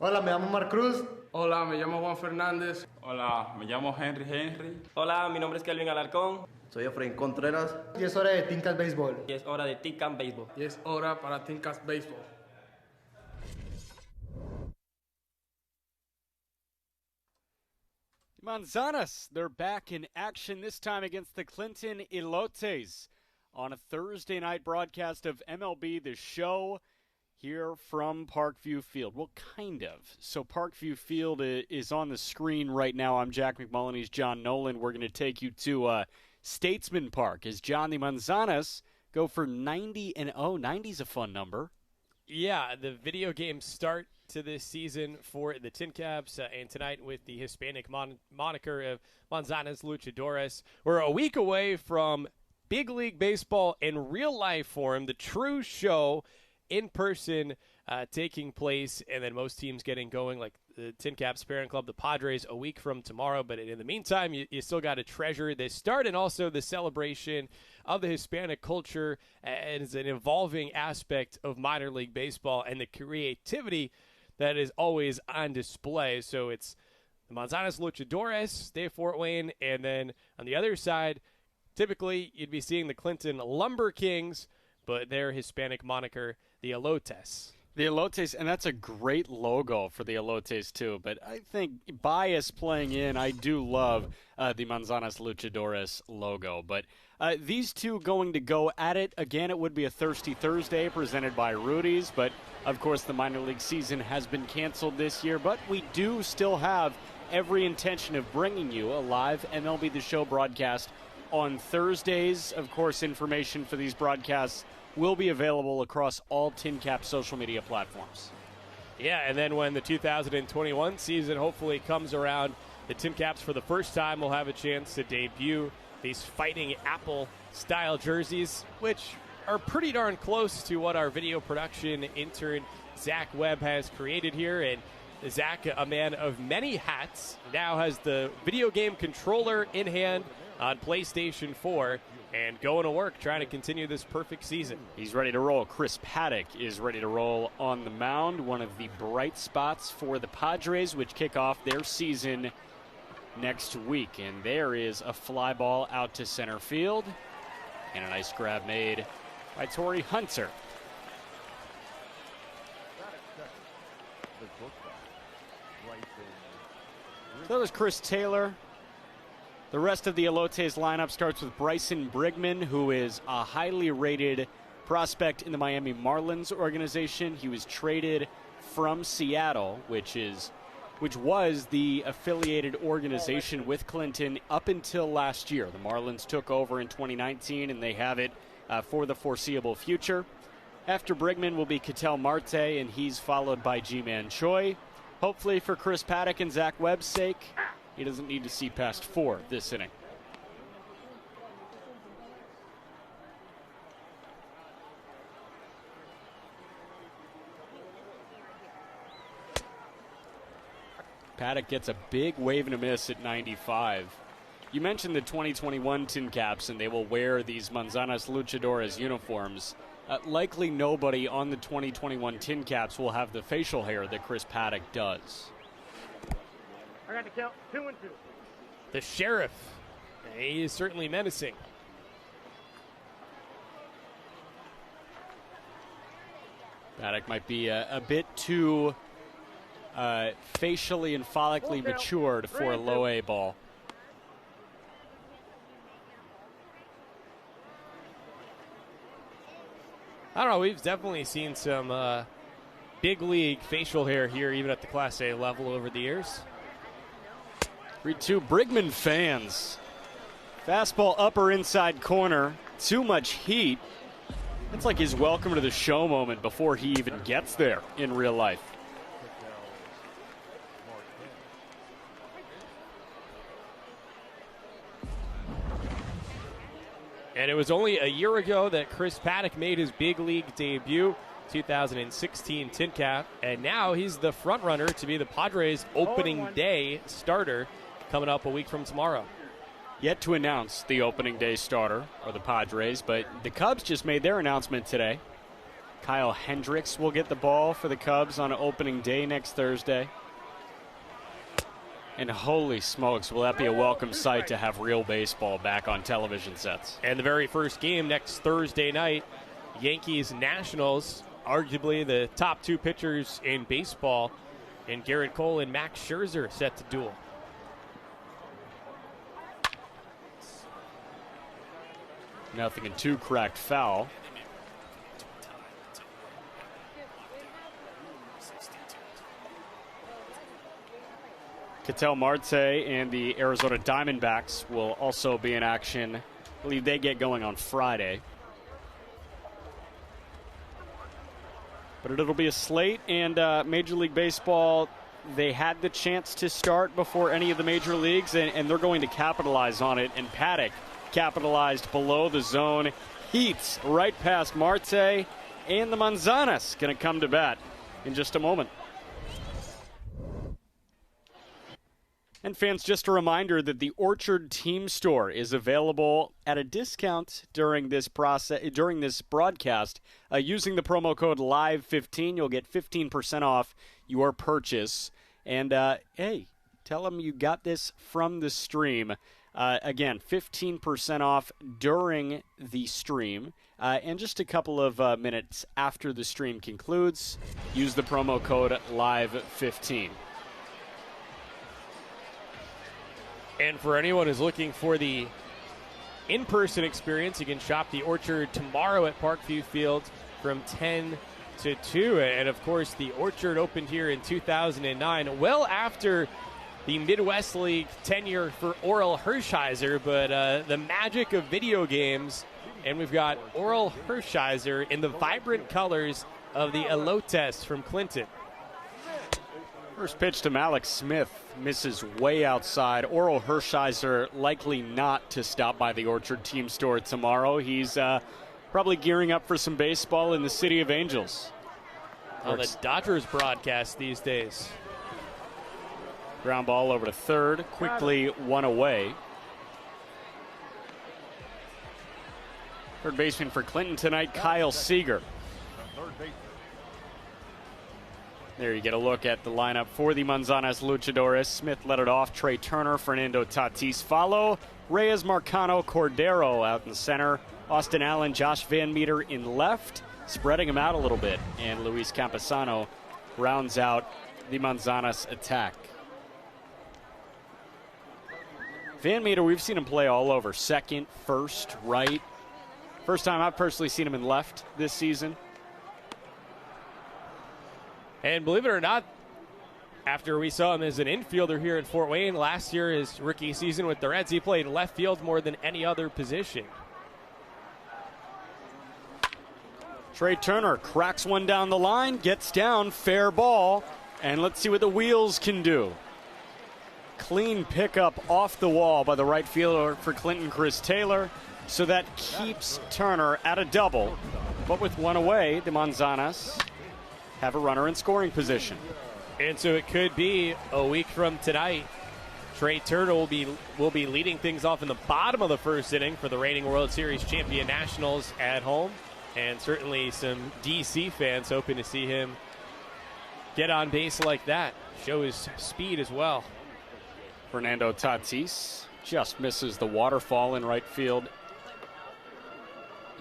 Hola, me llamo Marc Cruz. Hola, me llamo Juan Fernández. Hola, me llamo Henry. Hola, mi nombre es Kelvin Alarcón. Soy Efraín Contreras. Y es hora de TinCaps Béisbol. Y es hora de TinCaps Béisbol. Y es hora para TinCaps Béisbol. Manzanas, they're back in action, this time against the Clinton Elotes on a Thursday night broadcast of MLB The Show here from Parkview Field. Well, kind of. So Parkview Field is on the screen right now. I'm Jack McMullen. He's John Nolan. We're going to take you to Statesman Park as John the Manzanas go for 90-0. 90's a fun number. Yeah, the video game start to this season for the TinCaps, and tonight with the Hispanic moniker of Manzanas Luchadores. We're a week away from Big League Baseball in real life form, the true show in person taking place, and then most teams getting going, like the TinCaps parent club, the Padres, a week from tomorrow. But in the meantime, you still got to treasure this start and also the celebration of the Hispanic culture as an evolving aspect of minor league baseball and the creativity that is always on display. So it's the Manzanas Luchadores, they Fort Wayne, and then on the other side, typically you'd be seeing the Clinton Lumber Kings, but their Hispanic moniker, the Elotes. The Elotes, and that's a great logo for the Elotes, too. But I think bias playing in, I do love the Manzanas Luchadores logo. But these two going to go at it. Again, it would be a Thirsty Thursday presented by Rudy's. But, of course, the minor league season has been canceled this year. But we do still have every intention of bringing you a live MLB The Show broadcast on Thursdays. Of course, information for these broadcasts will be available across all TinCaps social media platforms. Yeah, and then when the 2021 season hopefully comes around, the TinCaps for the first time will have a chance to debut these Fighting Apple-style jerseys, which are pretty darn close to what our video production intern Zach Webb has created here. And Zach, a man of many hats, now has the video game controller in hand on PlayStation 4 and going to work trying to continue this perfect season. He's ready to roll. Chris Paddock is ready to roll on the mound, one of the bright spots for the Padres, which kick off their season next week. And there is a fly ball out to center field and a nice grab made by Torrey Hunter. So that was Chris Taylor. The rest of the Elotes lineup starts with Bryson Brigman, who is a highly rated prospect in the Miami Marlins organization. He was traded from Seattle, which was the affiliated organization with Clinton up until last year. The Marlins took over in 2019, and they have it for the foreseeable future. After Brigman will be Ketel Marte, and he's followed by Ji-Man Choi. Hopefully for Chris Paddock and Zach Webb's sake, he doesn't need to see past 4 this inning. Paddock gets a big wave and a miss at 95. You mentioned the 2021 TinCaps, and they will wear these Manzanas Luchadores uniforms. Likely nobody on the 2021 TinCaps will have the facial hair that Chris Paddock does. I got to count 2 and 2. The Sheriff, he is certainly menacing. Paddock might be a bit too facially and follically matured for a low A ball. I don't know, we've definitely seen some big league facial hair here, even at the Class A level over the years. 3-2 Brigman fans. Fastball upper inside corner. Too much heat. It's like his welcome to the show moment before he even gets there in real life. And it was only a year ago that Chris Paddock made his big league debut, 2016 TinCap, and now he's the front runner to be the Padres' opening day starter coming up a week from tomorrow. Yet to announce the opening day starter, or the Padres, but the Cubs just made their announcement today. Kyle Hendricks will get the ball for the Cubs on opening day next Thursday. And holy smokes, will that be a welcome sight to have real baseball back on television sets. And the very first game next Thursday night, Yankees-Nationals, arguably the top two pitchers in baseball, and Garrett Cole and Max Scherzer set to duel. Nothing in two, cracked foul. Ketel Marte and the Arizona Diamondbacks will also be in action. I believe they get going on Friday. But it'll be a slate, and Major League Baseball, they had the chance to start before any of the major leagues, and they're going to capitalize on it. And Paddock capitalized below the zone. Heats right past Marte, and the Manzanas going to come to bat in just a moment. And fans, just a reminder that the Orchard Team Store is available at a discount during this broadcast. Using the promo code LIVE15, you'll get 15% off your purchase. And hey, tell them you got this from the stream. Again, 15% off during the stream. And just a couple of minutes after the stream concludes, use the promo code LIVE15. And for anyone who's looking for the in-person experience, you can shop the Orchard tomorrow at Parkview Field from 10 to 2. And, of course, the Orchard opened here in 2009, well after the Midwest League tenure for Oral Hershiser. But the magic of video games, and we've got Oral Hershiser in the vibrant colors of the Elotes from Clinton. First pitch to Malik Smith, misses way outside. Oral Hershiser likely not to stop by the Orchard Team Store tomorrow. He's probably gearing up for some baseball in the City of Angels. On the Dodgers broadcast these days. Ground ball over to third, quickly one away. Third baseman for Clinton tonight, Kyle Seager. There you get a look at the lineup for the Manzanas Luchadores. Smith led it off. Trey Turner, Fernando Tatis follow. Reyes, Marcano, Cordero out in center. Austin Allen, Josh Van Meter in left, spreading him out a little bit. And Luis Camposano rounds out the Manzanas attack. Van Meter, we've seen him play all over. Second, first, right. First time I've personally seen him in left this season. And believe it or not, after we saw him as an infielder here in Fort Wayne last year, his rookie season with the Reds, he played left field more than any other position. Trey Turner cracks one down the line, gets down, fair ball, and let's see what the wheels can do. Clean pickup off the wall by the right fielder for Clinton, Chris Taylor, so that keeps Turner at a double. But with one away, the Manzanas have a runner in scoring position. And so it could be a week from tonight. Trey Turner will be leading things off in the bottom of the first inning for the reigning World Series champion Nationals at home. And certainly some DC fans hoping to see him get on base like that. Show his speed as well. Fernando Tatis just misses the waterfall in right field.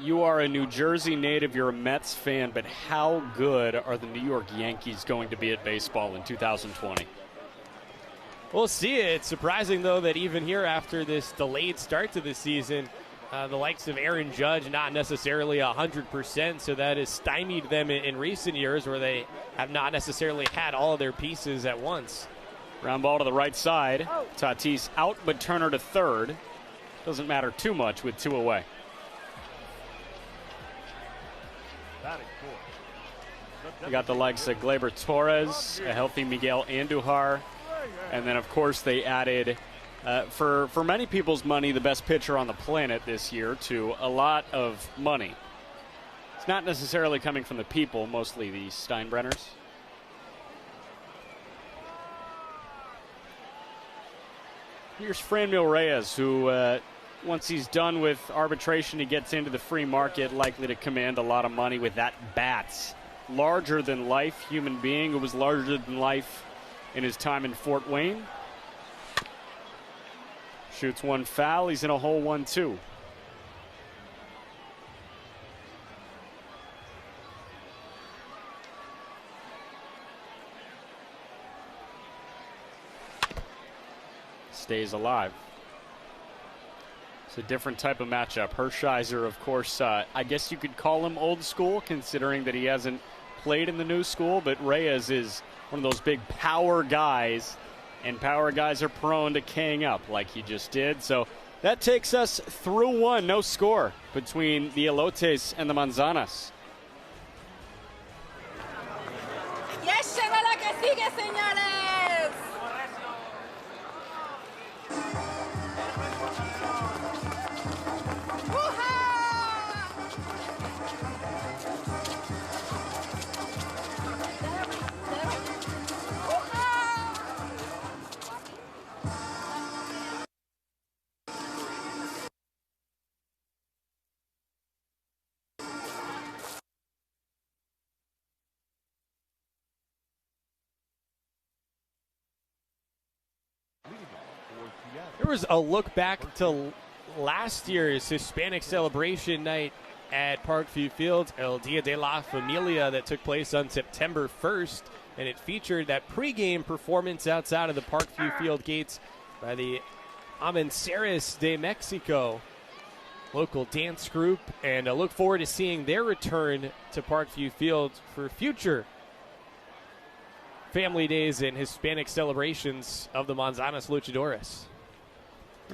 You are a New Jersey native, you're a Mets fan, but how good are the New York Yankees going to be at baseball in 2020? We'll see. It's surprising, though, that even here after this delayed start to the season, the likes of Aaron Judge not necessarily 100%, so that has stymied them in recent years where they have not necessarily had all of their pieces at once. Ground ball to the right side. Tatis out, but Turner to third. Doesn't matter too much with two away. We got the likes of Gleyber Torres, a healthy Miguel Andujar, and then, of course, they added, for many people's money, the best pitcher on the planet this year to a lot of money. It's not necessarily coming from the people, mostly the Steinbrenners. Here's Franmil Reyes, who once he's done with arbitration, he gets into the free market, likely to command a lot of money with that Bats. Larger than life human being who was larger than life in his time in Fort Wayne. Shoots one foul. He's in a hole 1-2. Stays alive. It's a different type of matchup. Hershiser, of course, I guess you could call him old school, considering that he hasn't played in the new school, but Reyes is one of those big power guys, and power guys are prone to K'ing up like he just did. So that takes us through one. No score between the Elotes and the Manzanas. ¡Ya llegó la que sigue, señores! There was a look back to last year's Hispanic celebration night at Parkview Field, El Dia de la Familia, that took place on September 1st, and it featured that pregame performance outside of the Parkview Field gates by the Amenceres de Mexico local dance group, and I look forward to seeing their return to Parkview Field for future family days and Hispanic celebrations of the Manzanas Luchadores.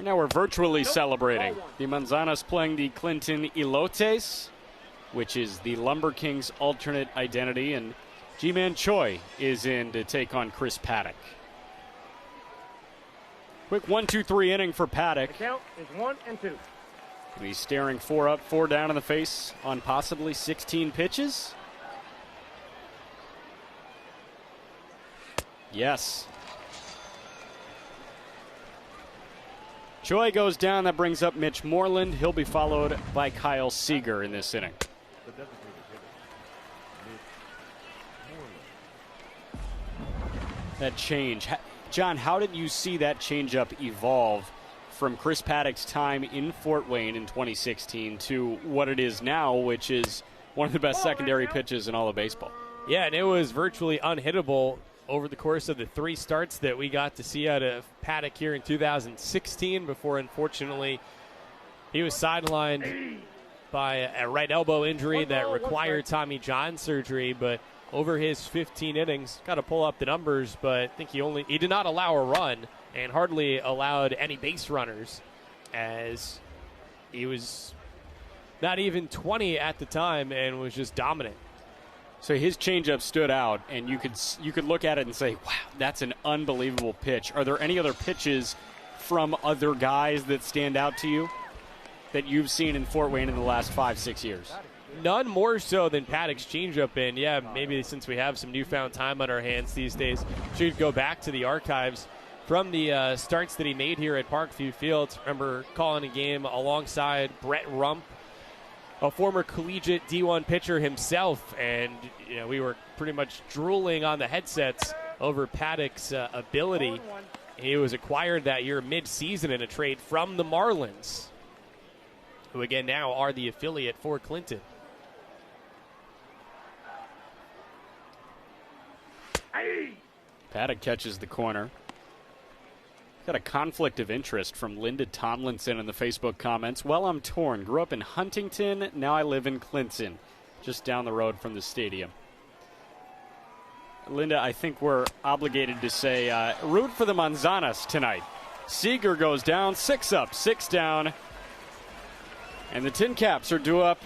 Now we're virtually celebrating. The Manzanas playing the Clinton Elotes, which is the Lumber Kings' alternate identity, and G-Man Choi is in to take on Chris Paddock. Quick 1-2-3 inning for Paddock. The count is 1 and 2. He's staring 4 up, 4 down in the face on possibly 16 pitches. Yes. Choi goes down. That brings up Mitch Moreland. He'll be followed by Kyle Seager in this inning. That change. John, how did you see that changeup evolve from Chris Paddock's time in Fort Wayne in 2016 to what it is now, which is one of the best secondary pitches in all of baseball? Yeah, and it was virtually unhittable over the course of the 3 starts that we got to see out of Paddock here in 2016 before, unfortunately, he was sidelined by a right elbow injury that required Tommy John surgery. But over his 15 innings, got to pull up the numbers, but I think he did not allow a run and hardly allowed any base runners, as he was not even 20 at the time and was just dominant. So his changeup stood out, and you could look at it and say, wow, that's an unbelievable pitch. Are there any other pitches from other guys that stand out to you that you've seen in Fort Wayne in the last 5-6 years? None more so than Paddock's changeup, and yeah, maybe since we have some newfound time on our hands these days, should go back to the archives from the starts that he made here at Parkview Field. Remember calling a game alongside Brett Rump, a former collegiate D1 pitcher himself, and we were pretty much drooling on the headsets over Paddock's ability. He was acquired that year mid-season in a trade from the Marlins, who again now are the affiliate for Clinton. Paddock catches the corner. Got a conflict of interest from Linda Tomlinson in the Facebook comments. Well, I'm torn. Grew up in Huntington. Now I live in Clinton, just down the road from the stadium. Linda, I think we're obligated to say root for the Manzanas tonight. Seager goes down, 6 up, 6 down. And the TinCaps are due up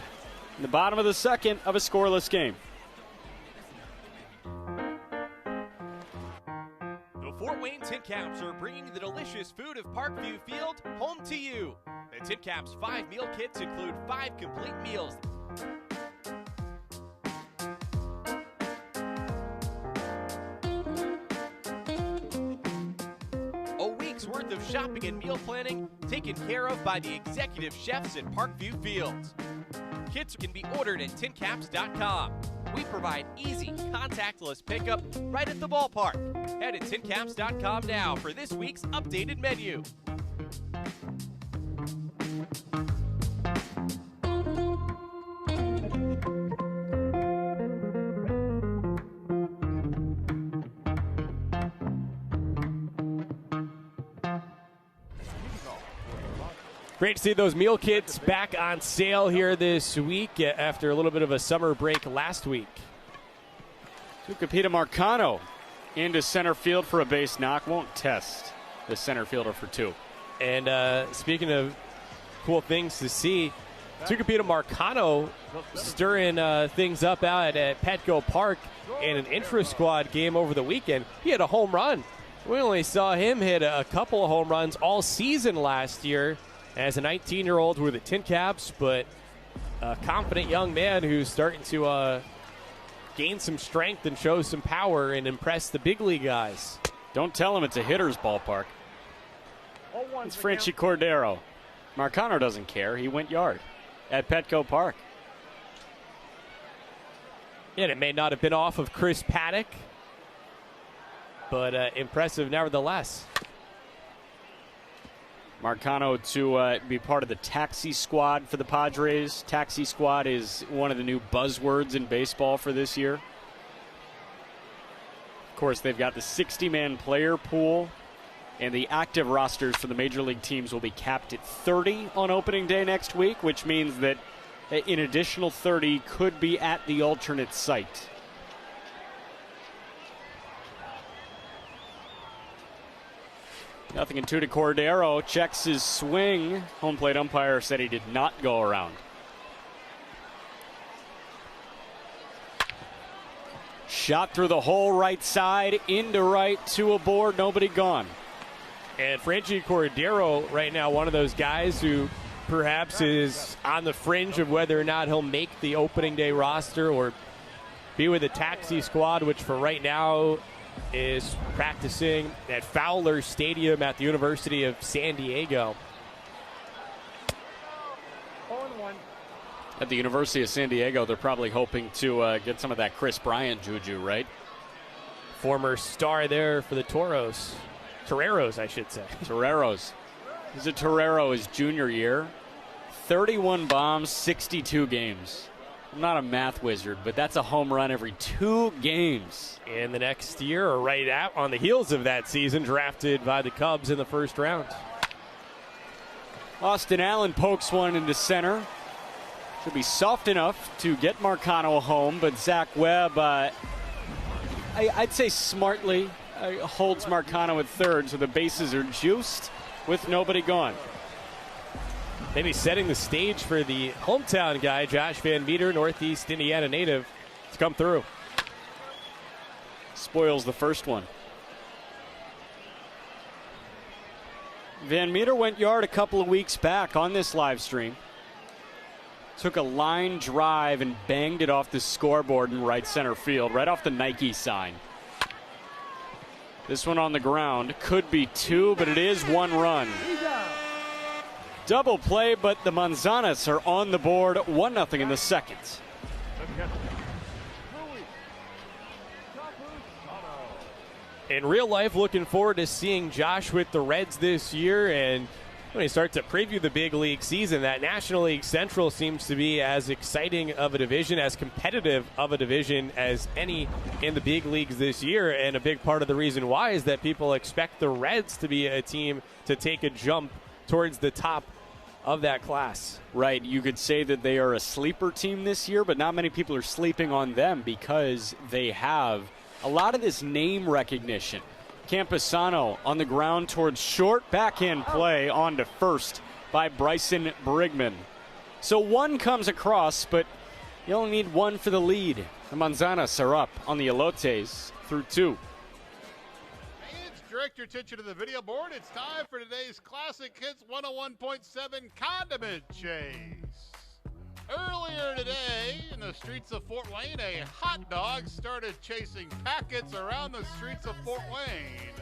in the bottom of the second of a scoreless game. Fort Wayne TinCaps are bringing the delicious food of Parkview Field home to you. The TinCaps 5 meal kits include 5 complete meals. A week's worth worth of shopping and meal planning taken care of by the executive chefs at Parkview Fields. Kits can be ordered at TinCaps.com. We provide easy, contactless pickup right at the ballpark. Head to TinCaps.com now for this week's updated menu. Great to see those meal kits back on sale here this week after a little bit of a summer break last week. Tucupita Marcano into center field for a base knock. Won't test the center fielder for two. And speaking of cool things to see, Tucupita Marcano stirring things up out at Petco Park in an intra-squad game over the weekend. He had a home run. We only saw him hit a couple of home runs all season last year as a 19-year-old with the TinCaps, but a confident young man who's starting to gain some strength and show some power and impress the big league guys. Don't tell him it's a hitter's ballpark. It's Franchi Cordero. Marcano doesn't care. He went yard at Petco Park. Yeah, it may not have been off of Chris Paddock, but impressive nevertheless. Marcano to be part of the taxi squad for the Padres. Taxi squad is one of the new buzzwords in baseball for this year. Of course, they've got the 60-man player pool, and the active rosters for the major league teams will be capped at 30 on opening day next week, which means that an additional 30 could be at the alternate site. Nothing in two to Cordero. Checks his swing. Home plate umpire said he did not go around. Shot through the hole right side, into right, to a board, nobody gone. And Franchi Cordero right now, one of those guys who perhaps is on the fringe of whether or not he'll make the opening day roster or be with the taxi squad, which for right now is practicing at Fowler Stadium at the University of San Diego. 0-1. At the University of San Diego, they're probably hoping to get some of that Chris Bryant juju, right? Former star there for the Toreros, I should say. Toreros. He's a Torero his junior year. 31 bombs, 62 games. I'm not a math wizard, but that's a home run every 2 games. And the next year, or right out on the heels of that season, drafted by the Cubs in the first round. Austin Allen pokes one into center. Should be soft enough to get Marcano home, but Zach Webb, I'd say smartly, holds Marcano at third, so the bases are juiced with nobody gone. Maybe setting the stage for the hometown guy, Josh Van Meter, Northeast Indiana native, to come through. Spoils the first one. Van Meter went yard a couple of weeks back on this live stream. Took a line drive and banged it off the scoreboard in right center field, right off the Nike sign. This one on the ground. Could be 2, but it is 1 run. Double play, but the Manzanas are on the board, 1-0 in the second. In real life, looking forward to seeing Josh with the Reds this year. And when you start to preview the big league season, that National League Central seems to be as exciting of a division, as competitive of a division as any in the big leagues this year. And a big part of the reason why is that people expect the Reds to be a team to take a jump towards the top of that class. Right, you could say that they are a sleeper team this year, but not many people are sleeping on them because they have a lot of this name recognition. Camposano on the ground towards short, backhand play on to first by Bryson Brigman. So 1 comes across, but you only need 1 for the lead. The Manzanas are up on the Elotes through 2. Direct your attention to the video board. It's time for today's Classic Hits 101.7 Condiment Chase. Earlier today, in the streets of Fort Wayne, a hot dog started chasing packets around the streets of Fort Wayne.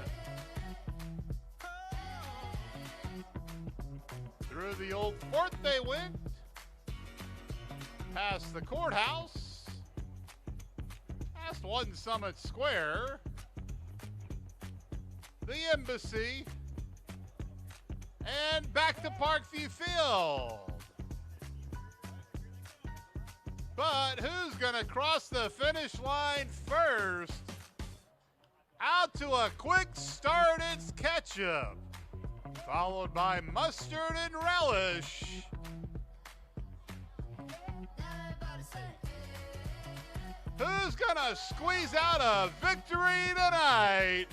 Through the old fort they went, past the courthouse, past One Summit Square, the embassy, and back to Parkview Field. But who's gonna cross the finish line first? Out to a quick start, it's ketchup, followed by mustard and relish. Who's gonna squeeze out a victory tonight?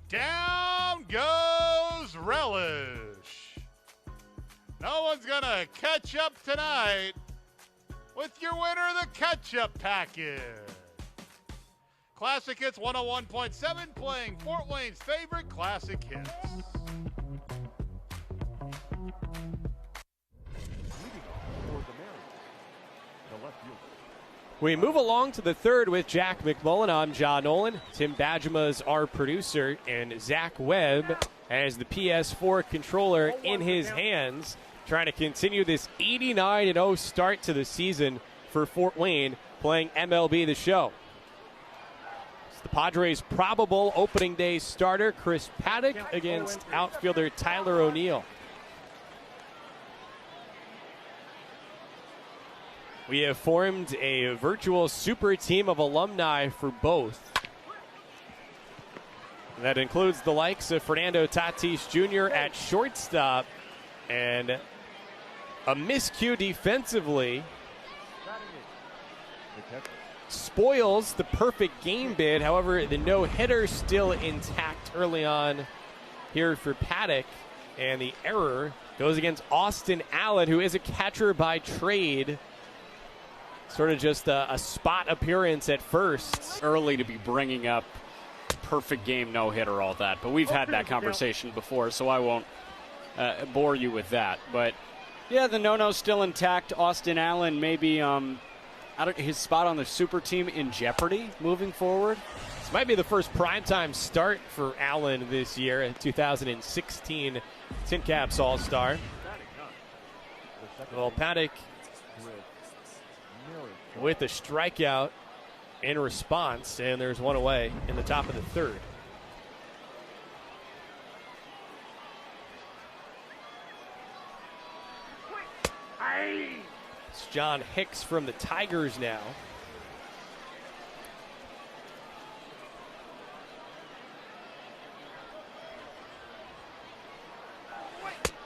Down goes relish. No one's gonna catch up tonight with your winner, the ketchup package. Classic Hits 101.7 playing Fort Wayne's favorite classic hits. We move along to the third with Jack McMullen. I'm John Nolan. Tim Badgema is our producer, and Zach Webb has the PS4 controller in his hands, trying to continue this 89-0 start to the season for Fort Wayne, playing MLB The Show. It's the Padres' probable opening day starter, Chris Paddock, against outfielder Tyler O'Neill. We have formed a virtual super team of alumni for both. That includes the likes of Fernando Tatis Jr. at shortstop, and a miscue defensively spoils the perfect game bid. However, the no-hitter still intact early on here for Paddock, and the error goes against Austin Allen, who is a catcher by trade. Sort of just a spot appearance at first. Early to be bringing up perfect game, no-hitter, all that. But we've had that conversation before, so I won't bore you with that. But, yeah, the no-no's still intact. Austin Allen maybe his spot on the super team in jeopardy moving forward. This might be the first primetime start for Allen this year, a 2016 TinCaps All-Star. Well, Paddock with a strikeout in response, and there's one away in the top of the third. It's John Hicks from the Tigers now.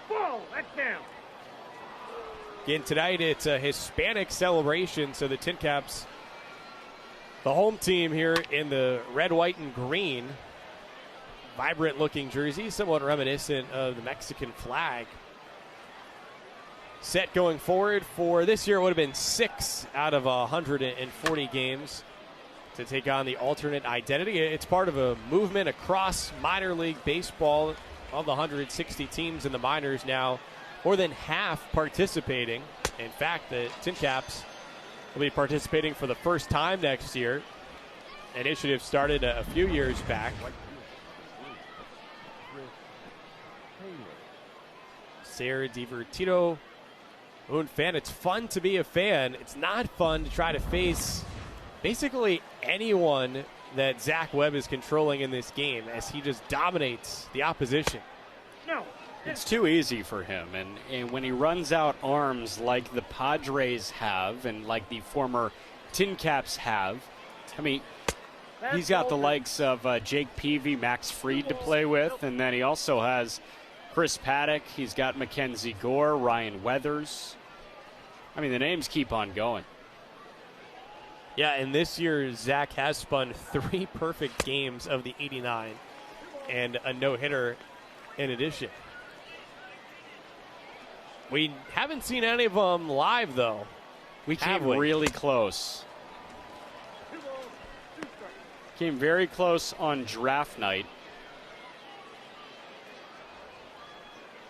Whoa, that's down. Again, tonight it's a Hispanic celebration, so the TinCaps, the home team here in the red, white, and green, vibrant-looking jersey, somewhat reminiscent of the Mexican flag. Set going forward for this year, it would have been 6 out of 140 games to take on the alternate identity. It's part of a movement across minor league baseball. Of the 160 teams in the minors now, more than half participating. In fact, the TinCaps will be participating for the first time next year. Initiative started a few years back. Sarah Divertido, un fan. It's fun to be a fan. It's not fun to try to face basically anyone that Zach Webb is controlling in this game, as he just dominates the opposition. No. It's too easy for him, and when he runs out arms like the Padres have and like the former TinCaps have, I mean, he's got the likes of Jake Peavy, Max Fried to play with, and then he also has Chris Paddock. He's got Mackenzie Gore, Ryan Weathers. I mean, the names keep on going. Yeah, and this year, Zach has spun 3 perfect games of the 89 and a no-hitter in addition. We haven't seen any of them live, though. We came really close. Came very close on draft night.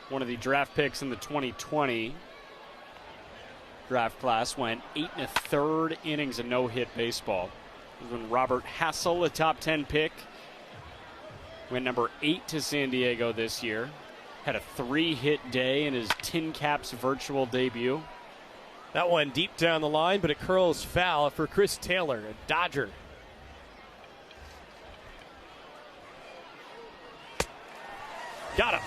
One of the draft picks in the 2020 draft class went 8 1/3 innings of no-hit baseball. This was when Robert Hassel, a top 10 pick, went number 8 to San Diego this year. Had a 3-hit day in his TinCaps virtual debut. That one deep down the line, but it curls foul for Chris Taylor, a Dodger. Got him.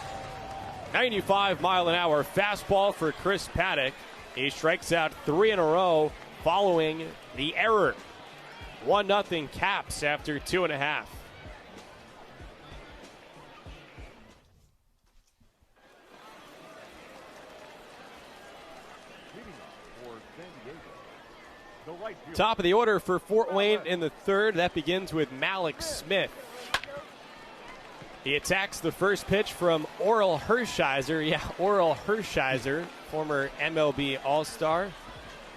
95-mile-an-hour fastball for Chris Paddock. He strikes out 3 in a row following the error. 1-0 Caps after 2.5. Top of the order for Fort Wayne in the third. That begins with Malik Smith. He attacks the first pitch from Orel Hershiser. Yeah, Orel Hershiser, former MLB All-Star,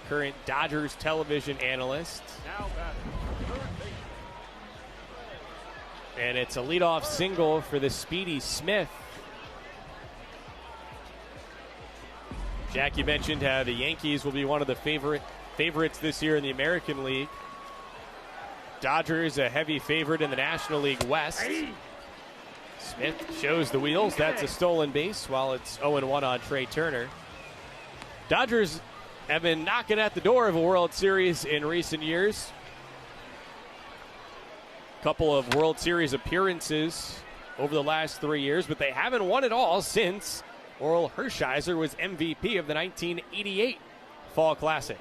current Dodgers television analyst. And it's a leadoff single for the speedy Smith. Jack, you mentioned how the Yankees will be one of the favorites this year in the American League. Dodgers a heavy favorite in the National League West. Smith shows the wheels. That's a stolen base while it's 0-1 on Trey Turner. Dodgers have been knocking at the door of a World Series in recent years. Couple of World Series appearances over the last 3 years, but they haven't won it all since Orel Hershiser was MVP of the 1988 Fall Classic.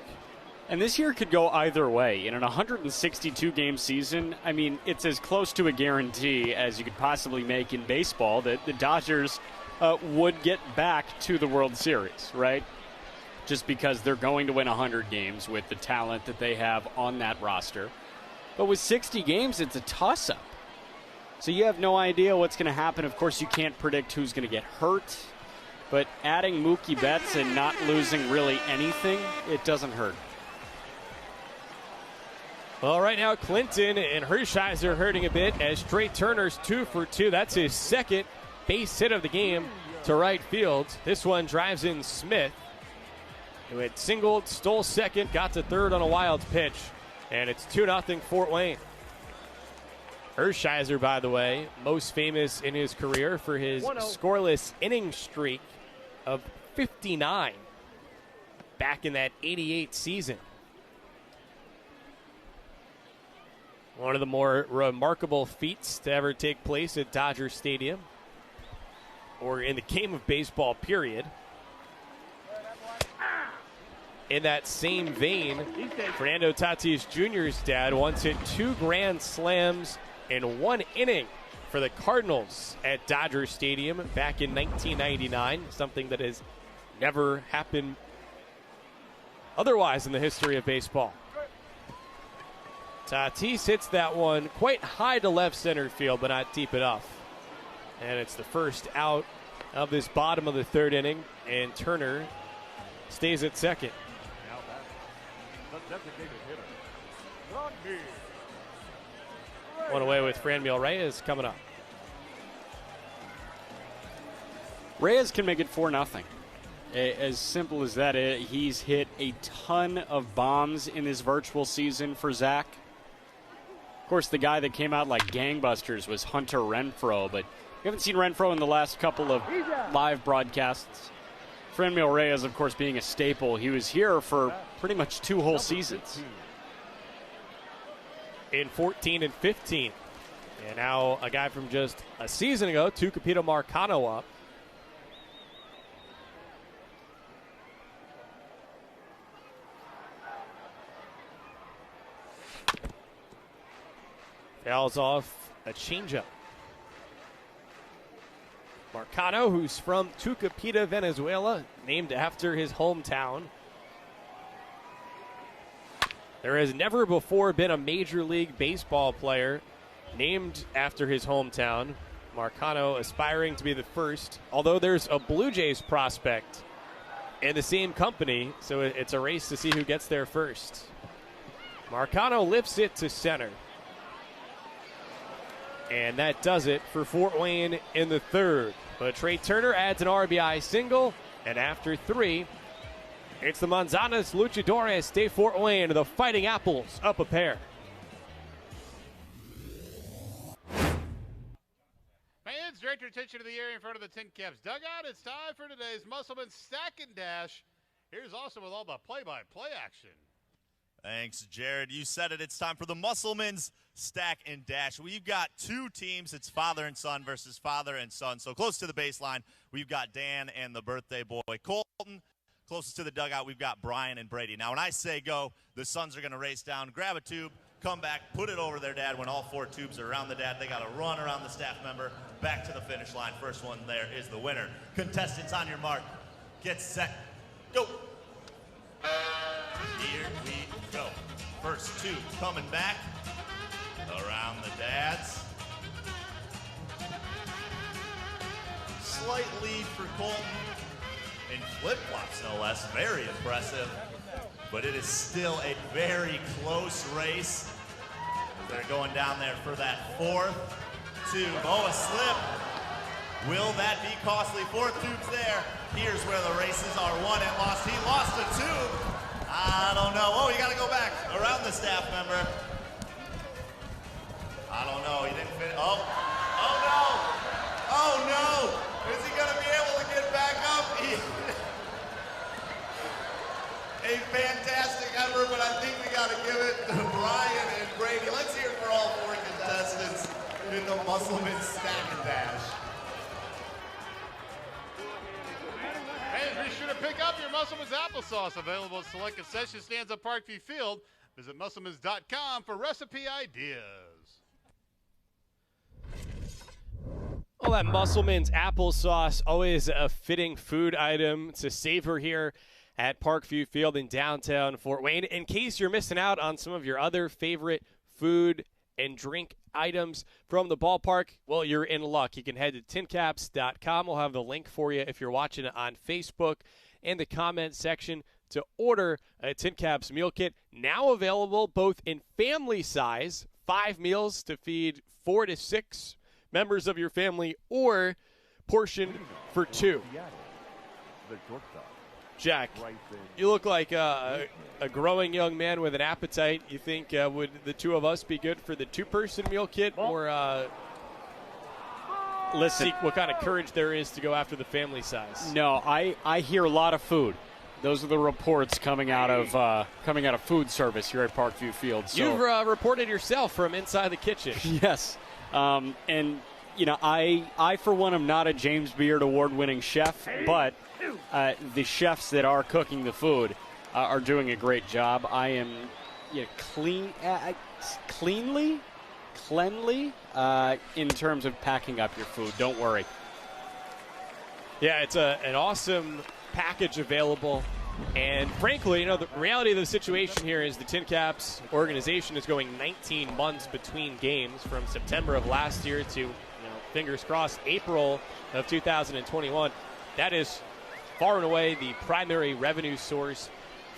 And this year could go either way. In an 162-game season, I mean, it's as close to a guarantee as you could possibly make in baseball that the Dodgers would get back to the World Series, right? Just because they're going to win 100 games with the talent that they have on that roster. But with 60 games, it's a toss-up. So you have no idea what's going to happen. Of course, you can't predict who's going to get hurt. But adding Mookie Betts and not losing really anything, it doesn't hurt. Well, right now, Clinton and Hershiser hurting a bit as Trey Turner's 2 for 2. That's his second base hit of the game to right field. This one drives in Smith, who had singled, stole second, got to third on a wild pitch, and it's 2-0 Fort Wayne. Hershiser, by the way, most famous in his career for his scoreless inning streak of 59 back in that 88 season. One of the more remarkable feats to ever take place at Dodger Stadium, or in the game of baseball, period. In that same vein, Fernando Tatis Jr.'s dad once hit 2 grand slams in 1 inning for the Cardinals at Dodger Stadium back in 1999, something that has never happened otherwise in the history of baseball. Tatis hits that one quite high to left center field, but not deep enough. And it's the first out of this bottom of the third inning, and Turner stays at second. One away with Franmil Reyes coming up. Reyes can make it 4-0. As simple as that. He's hit a ton of bombs in this virtual season for Zach. Of course, the guy that came out like gangbusters was Hunter Renfroe, but we haven't seen Renfroe in the last couple of live broadcasts. Franmil Reyes, of course, being a staple. He was here for pretty much 2 whole seasons. In 14 and 15. And now a guy from just a season ago, Tucupita Marcano up. Fouls off a changeup. Marcano, who's from Tucupita, Venezuela, named after his hometown. There has never before been a Major League Baseball player named after his hometown. Marcano aspiring to be the first, although there's a Blue Jays prospect in the same company, so it's a race to see who gets there first. Marcano lifts it to center. And that does it for Fort Wayne in the third. But Trey Turner adds an RBI single, and after 3, It's the Manzanas Luchadores de Fort Wayne, the Fighting Apples, up a pair. Fans, direct your attention to the area in front of the TinCaps dugout. It's time for today's Musselman Stack and Dash. Here's also with all the play-by-play action. Thanks, Jared. You said it. It's time for the Musselman's Stack and Dash. We've got two teams. It's father and son versus father and son. So close to the baseline, we've got Dan and the birthday boy, Colton. Closest to the dugout, we've got Brian and Brady. Now, when I say go, the sons are going to race down, grab a tube, come back, put it over their dad. When all four tubes are around the dad, they got to run around the staff member back to the finish line. First one there is the winner. Contestants on your mark. Get set. Go. Here we go. First tube coming back around the dads. Slight lead for Colton in flip-flops, no less. Very impressive. But it is still a very close race. They're going down there for that fourth tube. Oh, a slip. Will that be costly? Fourth tube's there. Here's where the races are won and lost. He lost a tube. I don't know. Oh, you got to go back around the staff member. I don't know. He didn't fit. Oh. Oh, no. Oh, no. Is he going to be able to get back up? A fantastic effort, but I think we got to give it to Brian and Brady. Let's hear it for all four contestants in the Musselman Stack and Dash. Fans, be sure to pick up your Musselman's applesauce, available at select concession stands at Parkview Field. Visit musselmans.com for recipe ideas. Well, that Musselman's applesauce, always a fitting food item to savor here at Parkview Field in downtown Fort Wayne. In case you're missing out on some of your other favorite food and drink items from the ballpark, well, you're in luck. You can head to TinCaps.com. We'll have the link for you if you're watching it on Facebook in the comment section to order a TinCaps meal kit. Now available both in family size, 5 meals to feed 4 to 6 members of your family, or portioned for 2. Jack, you look like a growing young man with an appetite. You think would the two of us be good for the 2-person meal kit, or Listen, see what kind of courage there is to go after the family size? No, I hear a lot of food. Those are the reports coming out of food service here at Parkview Field. So. You've reported yourself from inside the kitchen. Yes. And, you know, I, for one, am not a James Beard award-winning chef, but the chefs that are cooking the food are doing a great job. I am cleanly in terms of packing up your food. Don't worry. Yeah, it's an awesome package available. And frankly, you know, the reality of the situation here is the TinCaps organization is going 19 months between games from September of last year to, you know, fingers crossed, April of 2021. That is far and away the primary revenue source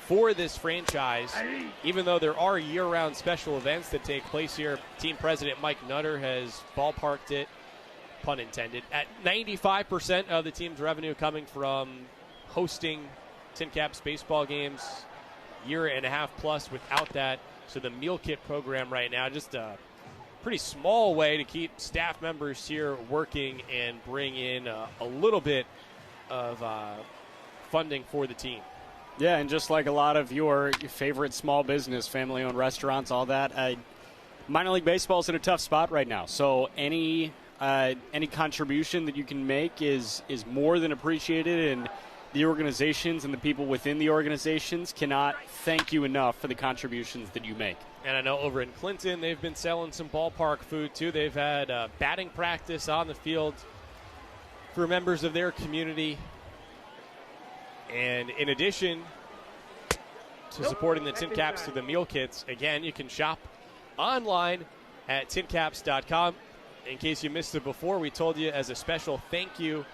for this franchise. Even though there are year-round special events that take place here, team president Mike Nutter has ballparked it, pun intended, at 95% of the team's revenue coming from hosting TinCaps baseball games, year and a half plus without that. So the meal kit program right now, just a pretty small way to keep staff members here working and bring in a little bit of funding for the team. Yeah, and just like a lot of your favorite small business, family-owned restaurants, all that, minor league baseball is in a tough spot right now. So any contribution that you can make is more than appreciated, and the organizations and the people within the organizations cannot thank you enough for the contributions that you make. And I know over in Clinton, they've been selling some ballpark food, too. They've had batting practice on the field for members of their community. And in addition to supporting the TinCaps through the meal kits, again, you can shop online at TinCaps.com. In case you missed it before, we told you as a special thank you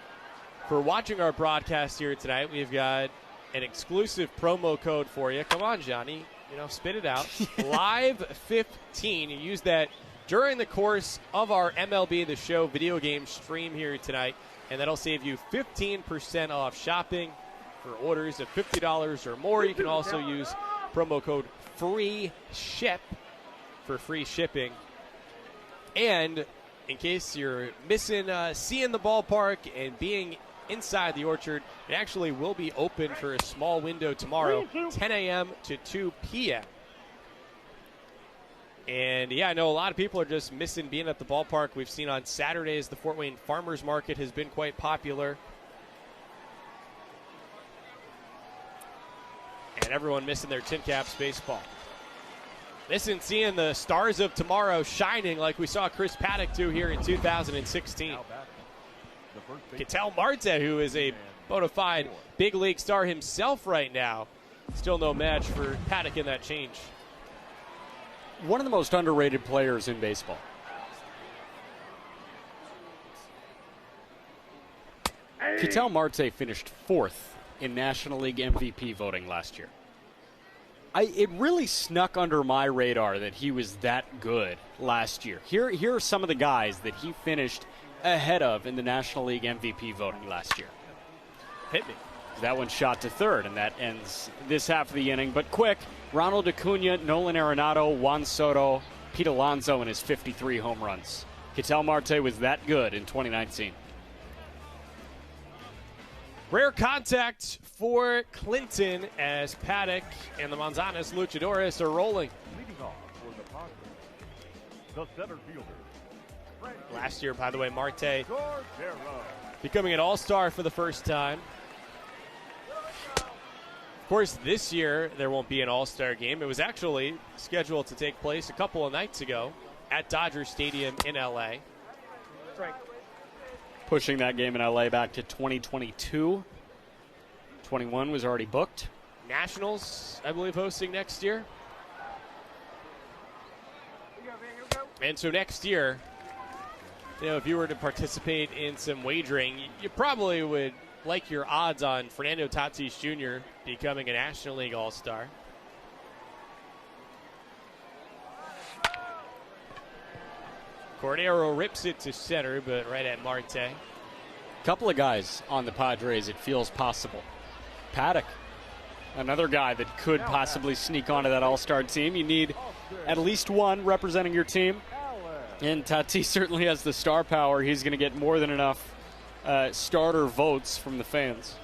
for watching our broadcast here tonight. We've got an exclusive promo code for you. Come on, Johnny. You know, spit it out. Live 15. You use that during the course of our MLB The Show video game stream here tonight, and that'll save you 15% off shopping for orders of $50 or more. You can also use promo code FREESHIP for free shipping. And in case you're missing seeing the ballpark and being inside the orchard, it actually will be open for a small window tomorrow, 10 a.m. to 2 p.m. And yeah, I know a lot of people are just missing being at the ballpark. We've seen on Saturdays the Fort Wayne Farmers Market has been quite popular. And everyone missing their TinCaps baseball. Missing seeing the stars of tomorrow shining like we saw Chris Paddock do here in 2016. Ketel Marte, who is a bona fide big league star himself right now. Still no match for Paddock in that change. One of the most underrated players in baseball. Ketel Marte finished 4th in National League MVP voting last year. It really snuck under my radar that he was that good last year. Here are some of the guys that he finished ahead of in the National League MVP voting last year. Hit me. That one shot to third, and that ends this half of the inning. But quick, Ronald Acuna, Nolan Arenado, Juan Soto, Pete Alonso, and his 53 home runs. Ketel Marte was that good in 2019. Rare contact for Clinton as Paddock and the Manzanas Luchadores are rolling. Leading off for the Padres, the center fielder. Last year, by the way, Marte Cordero. becoming an all-star for the first time. Of course, this year there won't be an all-star game. It was actually scheduled to take place a couple of nights ago at Dodger Stadium in L.A. Pushing that game in L.A. back to 2022. 21 was already booked. Nationals, I believe, hosting next year. And so next year, if you were to participate in some wagering, you probably would like your odds on Fernando Tatis Jr. becoming a National League All-Star. Cordero rips it to center, but right at Marte. A couple of guys on the Padres, it feels possible. Paddock, another guy that could possibly sneak onto that all-star team. You need at least one representing your team. And Tatis certainly has the star power. He's going to get more than enough starter votes from the fans.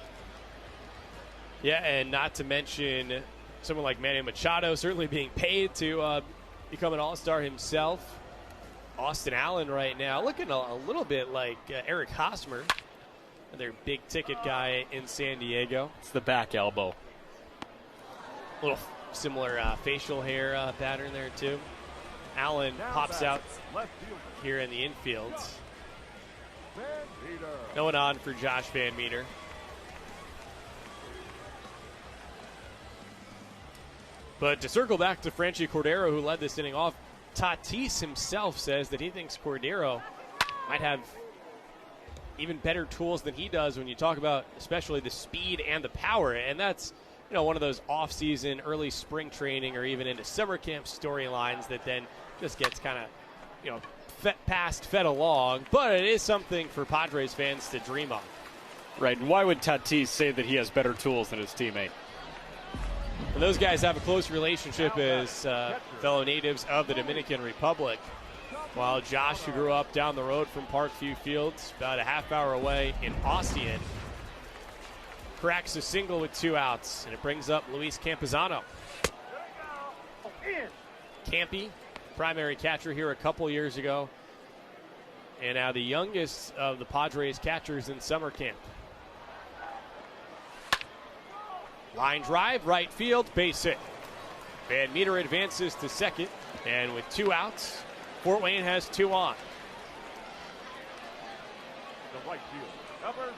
Yeah, and not to mention someone like Manny Machado certainly being paid to become an all-star himself. Austin Allen right now looking a little bit like Eric Hosmer, another big-ticket guy in San Diego. It's the back elbow. A little similar facial hair pattern there, too. Allen pops out here in the infield. No one on for Josh Van Meter. But to circle back to Franchy Cordero, who led this inning off, Tatis himself says that he thinks Cordero might have even better tools than he does when you talk about especially the speed and the power. And that's, one of those off-season, early spring training or even into summer camp storylines that then just gets kind of, fed along. But it is something for Padres fans to dream of. Right, and why would Tatis say that he has better tools than his teammate? And those guys have a close relationship as fellow natives of the Dominican Republic. While Josh, who grew up down the road from Parkview Fields, about a half hour away in Ossian, cracks a single with 2 outs, and it brings up Luis Campuzano. Campy, primary catcher here a couple years ago, and now the youngest of the Padres catchers in summer camp. Line drive, right field, base hit. Van Meter advances to second, and with 2 outs, Fort Wayne has 2 on. The right field, number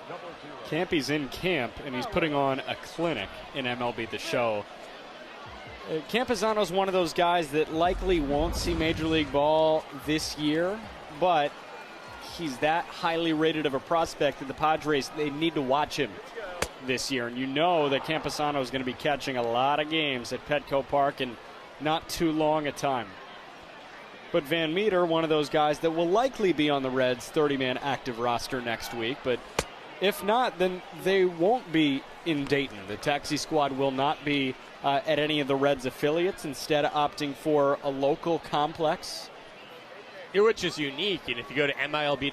0. Campy's in camp, and he's putting on a clinic in MLB The Show. Campuzano's one of those guys that likely won't see Major League Ball this year, but he's that highly rated of a prospect that the Padres, they need to watch him this year. And you know that Campuzano is going to be catching a lot of games at Petco Park in not too long a time. But Van Meter, one of those guys that will likely be on the Reds' 30-man active roster next week, but If not, then they won't be in Dayton. The taxi squad will not be at any of the Reds affiliates, instead opting for a local complex. Which is unique, and if you go to MILB.com,